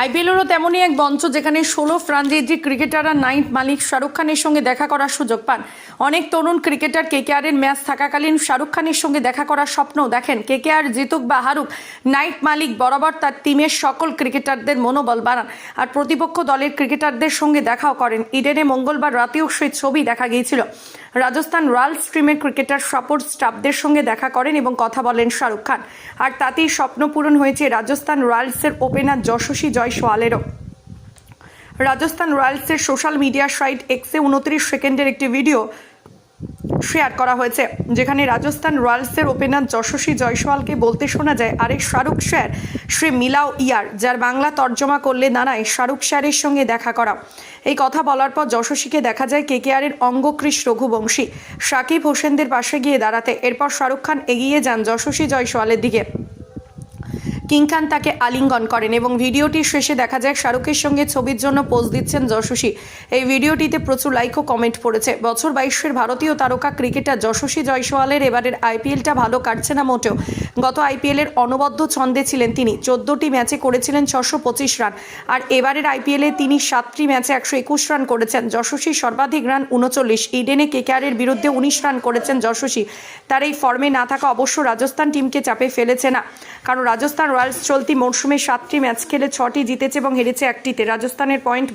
আইপিএলেরও তেমনই এক মঞ্চ যেখানে 16 ফ্রাঞ্চাইজি ক্রিকেটাররা নাইট মালিক শাহরুখ খানের সঙ্গে দেখা করার সুযোগ পান। অনেক তরুণ ক্রিকেটার কেকেআরের ম্যাচ থাকাকালীন শাহরুখ খানের সঙ্গে দেখা করার স্বপ্নও দেখেন। কেকেআর জিতুক বা হারুক, নাইট মালিক বরাবর তার টিমের সকল ক্রিকেটারদের মনোবল বাড়ান আর প্রতিপক্ষ দলের ক্রিকেটারদের সঙ্গে দেখাও করেন। ইডেনে মঙ্গলবার রাতেও সেই ছবি দেখা গিয়েছিল। রাজস্থান রয়্যালস টিমের ক্রিকেটার সাপোর্ট স্টাফদের সঙ্গে দেখা করেন এবং কথা বলেন শাহরুখ খান, আর তাতেই স্বপ্ন পূরণ হয়েছে রাজস্থান রয়্যালসের ওপেনার যশস্বী জয়সওয়ালেরও। রাজস্থান রয়্যালসের সোশ্যাল মিডিয়া সাইট এক্সে 29 সেকেন্ডের একটি ভিডিও শেয়ার করা হয়েছে, যেখানে রাজস্থান রয়্যালসের ওপেনার যশস্বী জয়সওয়ালকে বলতে শোনা যায়, আরে শাহরুখ স্যার, শ্রী মিলাও ইয়ার, যার বাংলা তর্জমা করলে দাঁড়ায় শাহরুখ স্যারের সঙ্গে দেখা করা। এই কথা বলার পর যশস্বীকে দেখা যায় কেকেআরের অঙ্গক্রিস রঘুবংশী সাকিব হোসেনদের পাশে গিয়ে দাঁড়াতে। এরপর শাহরুখ খান এগিয়ে যান যশস্বী জয়সওয়ালের দিকে। কিং খান তাকে আলিঙ্গন করেন এবং ভিডিওটির শেষে দেখা যায় শাহরুখের সঙ্গে ছবির জন্য পোজ দিচ্ছেন যশস্বী। এই ভিডিওটিতে প্রচুর লাইক ও কমেন্ট পড়েছে। বছর 22-এর ভারতীয় তারকা ক্রিকেটার যশস্বী জয়সওয়ালের এবারের আইপিএলটা ভালো কাটছে না মোটেও। গত আইপিএলের অনবদ্য ছন্দে ছিলেন তিনি। 14টি ম্যাচে করেছিলেন 625 রান, আর এবারের আইপিএলে তিনি 7টি ম্যাচে 121 রান করেছেন। যশস্বী সর্বাধিক রান 39। ইডেনে কেকেআরের বিরুদ্ধে 19 রান করেছেন যশস্বী। তার এই ফর্মে না থাকা অবশ্য রাজস্থান টিমকে চাপে ফেলেছে না, কারণ রাজস্থান রয়্যালস চলতি মরশুমে 7টি ম্যাচ খেলে 6টি জিতেছে এবং হেরেছে 1টিতে। রাজস্থানের পয়েন্ট